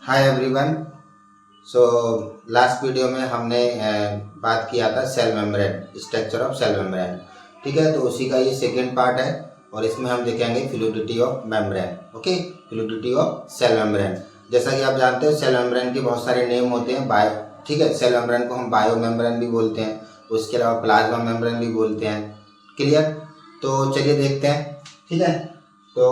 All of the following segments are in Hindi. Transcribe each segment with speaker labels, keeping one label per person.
Speaker 1: हाय एवरीवन। सो लास्ट वीडियो में हमने बात किया था cell membrane, structure of cell membrane. ठीक है, तो उसी का ये सेकेंड पार्ट है और इसमें हम देखेंगे fluidity of membrane. Okay, fluidity of cell membrane. जैसा कि आप जानते हो सेल मेम्ब्रेन के बहुत सारे नेम होते हैं। बायो, ठीक है, सेल मेम्ब्रेन को हम बायो मेम्ब्रेन भी बोलते हैं, उसके अलावा प्लाज्मा मेम्ब्रेन भी बोलते हैं। क्लियर? तो चलिए देखते हैं। ठीक है, तो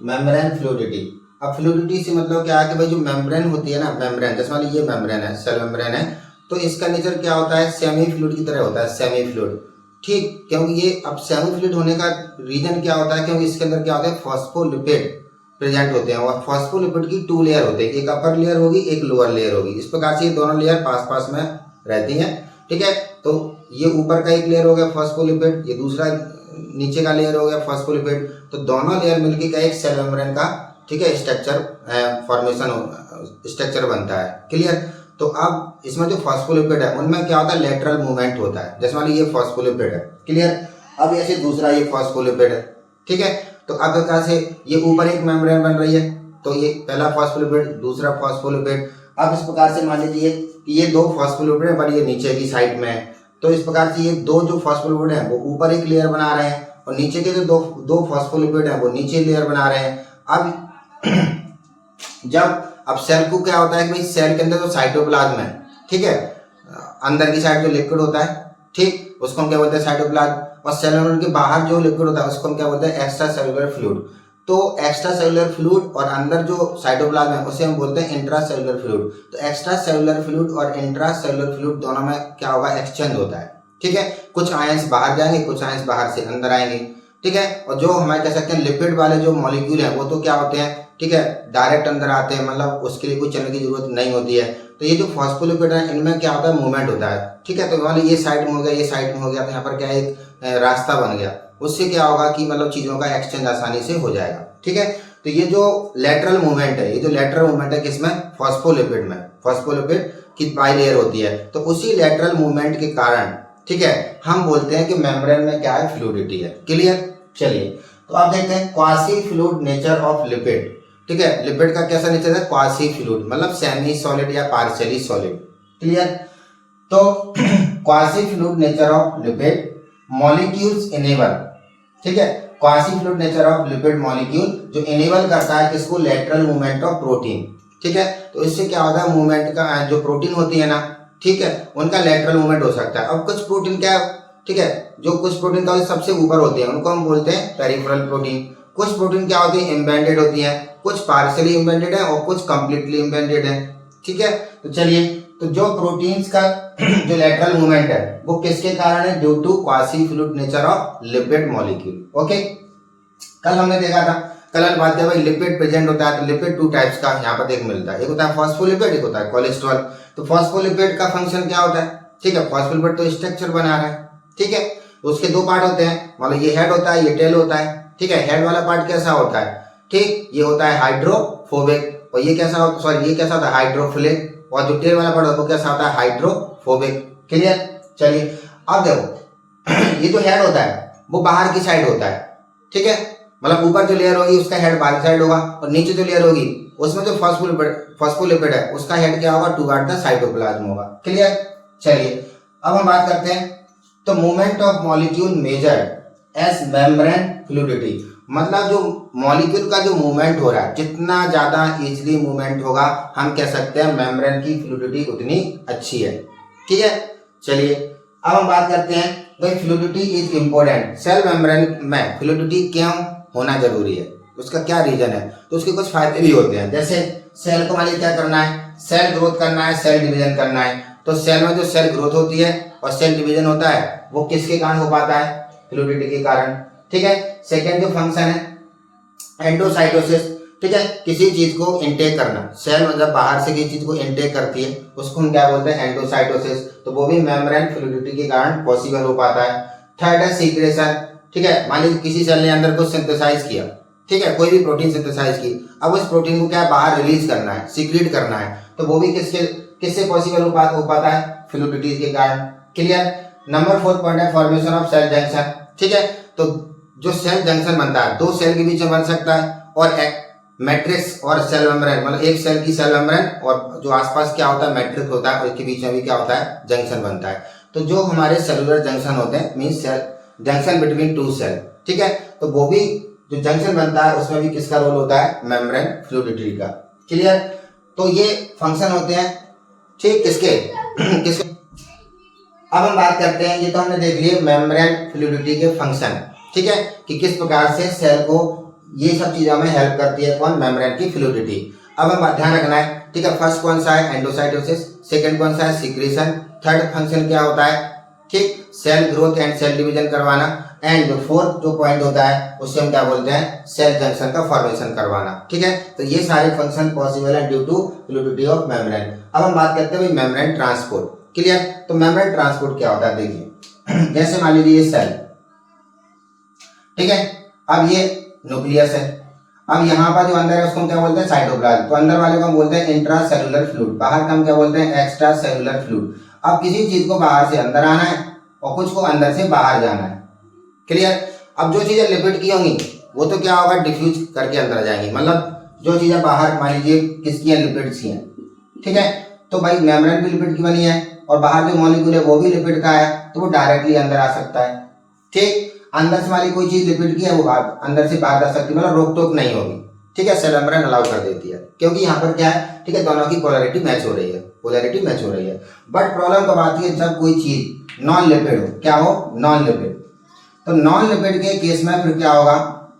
Speaker 1: मेम्ब्रेन फ्लूइडिटी। अब फ्लूइडिटी से मतलब क्या है कि भाई जो मेम्ब्रेन होती है ना, मेम्ब्रेन जैसे मान लीजिए ये मेम्ब्रेन है, सेल मेम्ब्रेन है, तो इसका नेचर क्या होता है, सेमी फ्लूइड की तरह होता है, सेमी फ्लूइड। ठीक, क्योंकि ये अब सेमी फ्लूइड होने का रीजन क्या होता है, क्योंकि इसके अंदर क्या होता है, फॉस्फोलिपिड प्रेजेंट होते हैं और फॉस्फोलिपिड की 2 लेयर होते हैं, एक अपर लेयर होगी, एक लोअर लेयर होगी। इस प्रकार से ये दोनों लेयर पास पास में रहती हैं। ठीक है, तो ये ऊपर का एक लेयर हो गया फॉस्फोलिपिड, ये दूसरा नीचे का लेयर हो गया फॉस्फोलिपिड, तो दोनों लेयर मिलकर का एक सेल मेम्ब्रेन का, ठीक है, स्ट्रक्चर बनता है। क्लियर? तो अब इसमें जो फॉस्फोलिपिड है उनमें क्या होता है, लेटरल मूवमेंट होता है। जैसे मान लीजिए ये फॉस्फोलिपिड है। क्लियर? अब ऐसे दूसरा ये फॉस्फोलिपिड है। ठीक है, तो अब प्रकार से ये ऊपर एक मेम्ब्रेन बन रही है, तो ये पहला फॉस्फोलिपिड, दूसरा फॉस्फोलिपिड। अब इस प्रकार से मान लीजिए कि ये 2 फॉस्फोलिपिड है पर ये नीचे की साइड में है, तो इस प्रकार से ये 2 जो फॉस्फोलिपिड है वो ऊपर एक लेयर बना रहे हैं और नीचे के जो दो फॉस्फोलिपिड है वो नीचे लेयर बना रहे हैं। अब जब अब सेल को क्या होता है कि भाई सेल के अंदर जो साइटोप्लाज्म है, ठीक है, अंदर की साइड जो लिक्विड होता है, ठीक, उसको हम क्या बोलते हैं, साइटोप्लाज्म। और सेल मेम्ब्रेन के बाहर जो लिक्विड होता है उसको हम क्या बोलते हैं, एक्स्ट्रा सेलुलर फ्लूइड। तो एक्स्ट्रा सेलुलर फ्लूइड और अंदर जो साइटोप्लाज्म है उसे हम बोलते हैं इंट्रा सेलुलर फ्लूइड। तो एक्स्ट्रा सेलुलर फ्लूइड और इंट्रा सेलुलर फ्लूइड दोनों में क्या होगा, एक्सचेंज होता है। ठीक है, कुछ आयंस बाहर जाएंगे, कुछ आयंस बाहर से अंदर आएंगे। ठीक है, और जो हमारे कह सकते हैं लिपिड वाले जो मॉलिक्यूल है वो तो क्या होते हैं, ठीक है, डायरेक्ट अंदर आते हैं, मतलब उसके लिए कोई चलने की जरूरत नहीं होती है। तो ये जो फॉस्फोलिपिड है इनमें क्या होता है, मूवमेंट होता है। ठीक है, तो मान लीजिए ये साइड में हो गया, ये साइड में हो गया, तो यहाँ पर क्या है, एक रास्ता बन गया। उससे क्या होगा कि मतलब चीजों का एक्सचेंज आसानी से हो जाएगा। ठीक है, तो ये जो लेटरल मूवमेंट है, ये जो लेटरल मूवमेंट है किसमें, फॉस्फोलिपिड में। फॉस्फोलिपिड की बाइलेयर होती है, तो उसी लेटरल मूवमेंट के कारण, ठीक है, हम बोलते हैं कि मेम्ब्रेन में क्या है, फ्लूइडिटी है। क्लियर? चलिए, तो आप देखते हैं quasi fluid nature of lipid. ठीक है, लिपिड का कैसा नेचर है, क्वासी फ्लूइड, मतलब सेमी सॉलिड या पार्शियली सॉलिड। क्लियर? तो quasi fluid nature of lipid molecules enable, ठीक है, quasi fluid nature of lipid molecule जो इनेबल करता है किसको, लेटरल मूवमेंट ऑफ प्रोटीन। ठीक है, तो इससे क्या होता है, मूवमेंट का जो प्रोटीन होती है ना, ठीक है, उनका लेटरल मूवमेंट हो सकता है। अब कुछ प्रोटीन क्या, ठीक है, जो कुछ प्रोटीन का सबसे ऊपर होते हैं उनको हम बोलते हैं पेरिफेरल प्रोटीन। कुछ प्रोटीन क्या होती है, इम्बेडेड होती है, कुछ पार्शियली इम्बेडेड है और कुछ कंप्लीटली इम्बेडेड है। ठीक है, तो चलिए, तो जो प्रोटीन्स का जो लेटरल मूवमेंट है वो किसके कारण है, due to quasi fluid nature of lipid molecule. Okay, कल हमने देखा था, कल हमने बात किया भाई लिपिड प्रेजेंट होता है, तो लिपिड 2 टाइप्स का यहाँ पर देख मिलता है, एक होता है फॉस्फोलिपिड, एक होता है कोलेस्ट्रॉल। तो फॉस्फोलिपिड का फंक्शन क्या होता है, ठीक है, फॉस्फोलिपिड तो स्ट्रक्चर बना रहा है। ठीक है, तो उसके 2 पार्ट होते हैं, मतलब ये हेड होता है, ये टेल होता है। ठीक है, हेड वाला पार्ट कैसा होता है, ठीक, ये होता है हाइड्रोफोबिक, और ये कैसा होता है, सॉरी, ये कैसा होता है, हाइड्रोफिलिक, और जो टेल वाला पार्ट होता है वो कैसा होता है, हाइड्रोफोबिक। क्लियर? चलिए, अब देखो ये जो हेड होता है वो बाहर की साइड होता है। ठीक है, मतलब ऊपर जो लेयर होगी उसका हेड बाहर साइड होगा और नीचे जो लेयर होगी उसमें जो फॉस्फोलिपिड है उसका हेड क्या होगा, टुवर्ड द साइटोप्लाज्म होगा। क्लियर? चलिए, अब हम बात करते हैं, तो movement of molecule measured as membrane fluidity, मतलब जो मॉलिक्यूल का जो मूवमेंट हो रहा है, जितना ज्यादा इजीली मूवमेंट होगा हम कह सकते हैं मेम्ब्रेन की फ्लूइडिटी उतनी अच्छी है। ठीक है, चलिए, अब हम बात करते हैं भाई fluidity is important, cell membrane में फ्लूइडिटी क्यों होना जरूरी है, उसका क्या रीजन है। तो उसके कुछ फायदे भी होते हैं, जैसे सेल को मान लीजिए क्या करना है, सेल ग्रोथ करना है, सेल डिवीजन करना है। तो सेल में जो सेल ग्रोथ होती है और सेल डिवीजन होता है वो किसके कारण हो पाता है, फ्लूइडिटी के कारण। ठीक है, सेकेंड जो फंक्शन है एंडोसाइटोसिस, ठीक है, किसी चीज को इनटेक करना, सेल मतलब बाहर से किसी चीज को इनटेक करती है उसको हम क्या बोलते हैं, एंडोसाइटोसिस, तो वो भी मेम्ब्रेन फ्लूइडिटी के कारण पॉसिबल हो पाता है। थर्ड है सीक्रेशन, ठीक है, मान लीजिए किसी सेल ने अंदर कुछ सिंथेसाइज किया, ठीक है, कोई भी प्रोटीन सिंथेसाइज की, अब उस प्रोटीन को क्या बाहर रिलीज करना है, सीक्रेट करना है, तो वो भी किससे पॉसिबल हो पाता है, फ्लूइडिटी के कारण। क्लियर? नंबर 4 पॉइंट है फॉर्मेशन ऑफ सेल जंक्शन। ठीक है, तो जो सेल जंक्शन बनता है 2 सेल के बीच में बन सकता है और मैट्रिक्स और सेल मेम्ब्रेन, मतलब एक सेल की सेल मेम्ब्रेन और जो आसपास क्या होता है मैट्रिक्स होता है, और इसके बीच में भी क्या होता है जंक्शन बनता है। तो जो हमारे सेलुलर जंक्शन होते हैं means cell junction between two cell, ठीक है, तो वो भी जो जंक्शन बनता है उसमें भी किसका रोल होता है, मेम्ब्रेन फ्लूइडिटी का। क्लियर। तो ये फंक्शन होते हैं, ठीक, किसके किसके। अब हम बात करते हैं, ये तो हमने देख लिए मेम्ब्रेन फ्लूइडिटी के फंक्शन, ठीक है, कि किस प्रकार से सेल को ये सब चीजों में हेल्प करती है कौन, मेम्ब्रेन की फ्लूइडिटी। अब हम ध्यान रखना है, ठीक है, फर्स्ट कौन सा है एंडोसाइटोसिस, सेकंड कौन सा है सिक्रीशन, थर्ड फंक्शन क्या होता है, ठीक, cell growth and cell division करवाना, एंड फोर्थ जो पॉइंट होता है उससे हम क्या बोलते हैं, सेल जंक्शन का फॉर्मेशन करवाना, ठीक है। तो ये सारे फंक्शन पॉसिबल है due to fluidity of membrane. अब हम बात करते हैं मेम्ब्रेन ट्रांसपोर्ट। क्लियर। तो मेम्ब्रेन ट्रांसपोर्ट क्या होता है, देखिए जैसे मान लीजिए ये सेल, ठीक है, अब ये न्यूक्लियस है, अब यहाँ पर जो अंदर है उसको हम क्या बोलते हैं, साइटोप्लाज्म। तो अंदर वाले को हम बोलते हैं इंट्रा सेलुलर फ्लूइड, बाहर का हम क्या बोलते हैं, एक्स्ट्रा सेलुलर फ्लूइड। अब किसी चीज को बाहर से अंदर आना है और कुछ को अंदर से बाहर जाना है। क्लियर। अब जो चीजें लिपिड की होंगी वो तो क्या होगा, डिफ्यूज करके अंदर जाएंगी, मतलब जो चीजें बाहर मान लीजिए किसकी है, लिपिड्स की है, ठीक है। तो भाई मेम्ब्रेन भी लिपिड की बनी है और बाहर जो मॉलिक्यूल है वो भी लिपिड का है, तो वो डायरेक्टली अंदर आ सकता है, ठीक। अंदर से वाली कोई चीज लिपिड की है वो अंदर से बाहर जा सकती है, मतलब रोक टोक नहीं होगी, ठीक है, सेल मेम्ब्रेन अलाउ कर देती है, क्योंकि यहाँ पर क्या है, ठीक है, दोनों की पोलैरिटी मैच हो रही है, पोलैरिटी मैच हो रही है। बट प्रॉब्लम कब आती है, जब कोई चीज नॉन लिपिड हो, क्या हो, नॉन लिपिड। तो नॉन लिपिड के केस में फिर क्या होगा,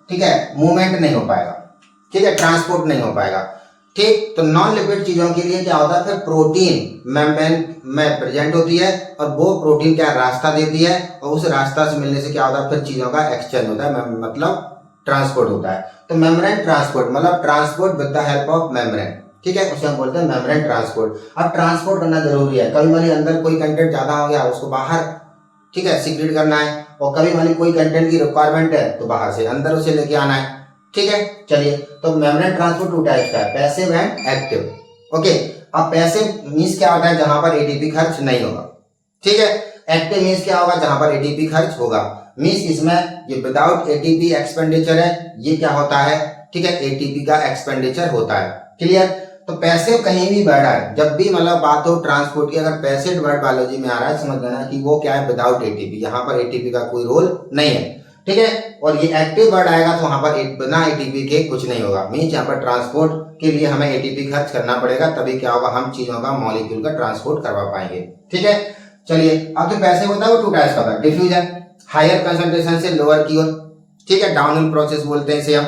Speaker 1: ठीक है, मूवमेंट नहीं हो पाएगा, ठीक है, ट्रांसपोर्ट नहीं हो पाएगा, ठीक। तो नॉन लिपिड चीजों के लिए क्या होता है, फिर प्रोटीन मेम्ब्रेन में प्रेजेंट होती है और वो प्रोटीन क्या रास्ता देती है, और उस रास्ता से मिलने से क्या होता है, फिर चीजों का एक्सचेंज होता है, मतलब ट्रांसपोर्ट होता है। तो मेम्ब्रेन ट्रांसपोर्ट मतलब transport with the help of membrane, ठीक है, उसे हम बोलते हैं मेम्ब्रेन ट्रांसपोर्ट। अब ट्रांसपोर्ट करना जरूरी है, कभी मान अंदर कोई कंटेंट ज्यादा हो गया उसको बाहर, ठीक है, सीक्रेट करना है, और कभी मान कोई कंटेंट की रिक्वायरमेंट है तो बाहर से अंदर उसे लेके आना है, ठीक है। चलिए, तो मेम्ब्रेन ट्रांसपोर्ट टू टाइप्स का है, पैसिव एंड एक्टिव। ओके। अब पैसिव मींस क्या होता है, जहां पर एटीपी खर्च नहीं होगा, ठीक है। एक्टिव मींस क्या होगा, जहां पर एटीपी खर्च होगा, मींस इसमें ये विदाउट एटीपी एक्सपेंडिचर है, ये क्या होता है, ठीक है, एटीपी का एक्सपेंडिचर होता है। क्लियर। तो पैसिव कहीं भी वर्ड है, जब भी मतलब बात हो ट्रांसपोर्ट की, अगर पैसिव वर्ड बायोलॉजी में आ रहा है समझ लेना कि वो क्या है, विदाउट एटीपी, यहाँ पर एटीपी का कोई रोल नहीं है, ठीक है। और ये एक्टिव वर्ड आएगा तो वहां पर बिना एटीपी के कुछ नहीं होगा, मींस यहाँ पर ट्रांसपोर्ट के लिए हमें एटीपी खर्च करना पड़ेगा, तभी क्या होगा, हम चीजों का मॉलिक्यूल का ट्रांसपोर्ट करवा पाएंगे, ठीक है। चलिए, अब जो पैसिव होता है वो टू टाइप्स का होता है, डिफ्यूजन हायर कंसंट्रेशन से लोअर की ओर, ठीक है, डाउनहिल प्रोसेस बोलते हैं इसे हम।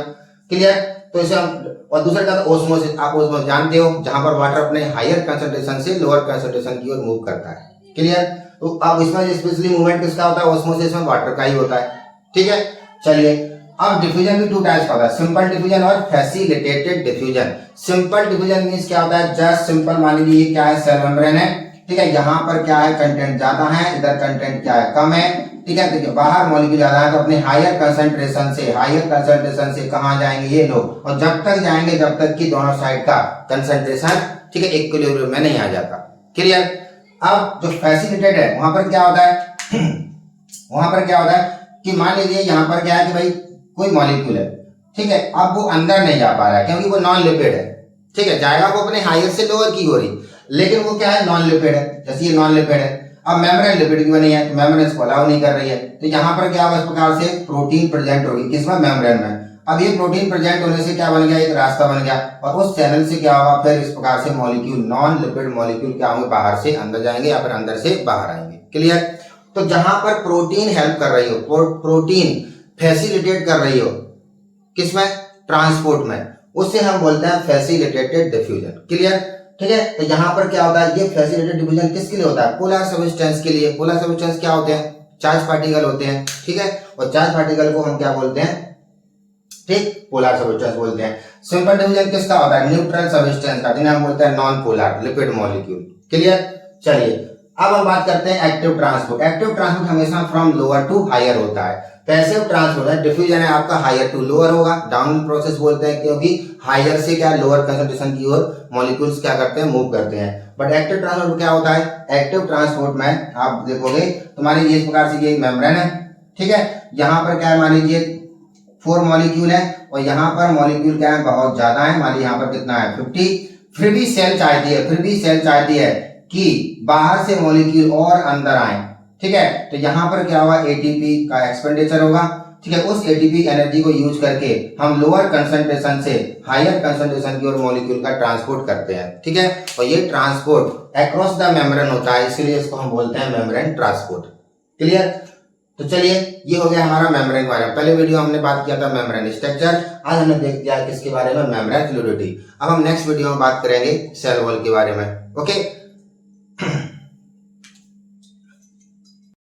Speaker 1: क्लियर। तो इसे हम, और दूसरा का ओस्मोसिस, आप ओस्मोसिस जानते हो, जहां पर वाटर अपने हायर कंसंट्रेशन से लोअर कंसंट्रेशन की ओर मूव करता है। क्लियर। तो अब इसमें स्पेशली मूवमेंट किसका होता है, ओस्मोसिस में वाटर का ही होता है, ठीक है। चलिए, अब डिफ्यूजन भी टू टाइप्स का होता है, सिंपल डिफ्यूजन और facilitated diffusion. Simple diffusion means क्या होता है, जस्ट सिंपल मान लीजिए क्या है, सेल मेम्ब्रेन है, ठीक है, यहाँ पर क्या है, कंटेंट ज्यादा है, इधर कंटेंट क्या है, कम है, ठीक है। देखिए, बाहर मॉलिक्यूल ज्यादा है तो अपने हायर कंसंट्रेशन से कहां जाएंगे, ये लोग, और जब तक जाएंगे जब तक कि दोनों साइड का कंसंट्रेशन, ठीक है, इक्विलिब्रियम में नहीं आ जाता। क्लियर। अब जो फैसिलिटेटेड है वहां पर क्या होता है वहां पर क्या होता है कि मान लीजिए यहाँ पर क्या है कि भाई कोई मॉलिक्यूल है, ठीक है, अब वो अंदर नहीं जा पा रहा है क्योंकि वो नॉन लिपिड है, ठीक है, जाएगा वो अपने हायर से लोअर की ओर ही, लेकिन वो क्या है, नॉन लिपिड है, जैसे ये नॉन लिपिड है। अब मेम्ब्रेन लिपिड की बनी है तो मेम्ब्रेन इसको अलाउ नहीं कर रही है, तो यहाँ पर क्या होगा, इस प्रकार से प्रोटीन प्रेजेंट होगी, किसमें, मेम्ब्रेन में। अब ये प्रोटीन प्रेजेंट होने से क्या बन गया, एक रास्ता बन गया, और उस चैनल से क्या होगा, फिर इस प्रकार से मॉलिक्यूल, नॉन लिपिड मॉलिक्यूल क्या होंगे, बाहर से अंदर जाएंगे या फिर अंदर से बाहर आएंगे। क्लियर। तो जहां पर प्रोटीन हेल्प कर रही हो, प्रोटीन फैसिलिटेट कर रही हो, किसमें, ट्रांसपोर्ट में, उससे हम बोलते हैं फैसिलिटेटेड डिफ्यूजन। क्लियर। ठीक है। तो यहाँ पर क्या होता है, ये फैसिलिटेटेड डिफ्यूजन किसके लिए होता है, पोलर सब्सटेंस के लिए। पोलर सब्सटेंस क्या होते हैं, चार्ज पार्टिकल होते हैं, ठीक है, और चार्ज पार्टिकल को हम क्या बोलते हैं, ठीक, पोलर सब्सटेंस बोलते हैं। सिंपल डिवीजन किसका होता है, न्यूट्रल सब्सटेंस का, जिन्हें हम बोलते हैं non polar lipid molecule. Clear. चलिए, अब हम बात करते हैं एक्टिव ट्रांसपोर्ट। एक्टिव ट्रांसपोर्ट हमेशा फ्रॉम लोअर टू हायर होता है। पैसिव ट्रांसपोर्ट है, डिफ्यूजन है आपका हायर टू लोअर होगा, डाउन प्रोसेस बोलते हैं, क्योंकि हायर से क्या लोअर कंसंट्रेशन की ओर मॉलिक्यूल्स क्या करते हैं, मूव करते हैं। बट एक्टिव ट्रांसपोर्ट क्या होता है, एक्टिव ट्रांसपोर्ट में आप देखोगे तुम्हारे इस प्रकार से ये मेम्ब्रेन है, ठीक है, यहाँ पर क्या है, मान लीजिए 4 मॉलिक्यूल है और यहाँ पर मॉलिक्यूल क्या है, बहुत ज्यादा है, मान लीजिए यहाँ पर कितना है 50। फिर भी सेल चाहती है कि बाहर से मॉलिक्यूल और अंदर आए, ठीक है। तो यहाँ पर क्या होगा, एटीपी का एक्सपेंडिचर होगा, ठीक है। उस एटीपी एनर्जी को यूज करके हम लोअर कंसंट्रेशन से हायर कंसंट्रेशन की ओर मॉलिक्यूल का ट्रांसपोर्ट करते हैं, ठीक है। और ये ट्रांसपोर्ट अक्रॉस द मेम्ब्रेन होता है, इसलिए इसको हम बोलते हैं मेम्ब्रेन ट्रांसपोर्ट। क्लियर। तो चलिए ये हो गया हमारा मेम्ब्रेन के बारे में। पहले वीडियो हमने बात किया था मेम्ब्रेन स्ट्रक्चर, आज हमने देख लिया किसके बारे में, मेम्ब्रेन फ्लूइडिटी। अब हम नेक्स्ट वीडियो में बात करेंगे सेल वॉल के बारे में। ओके।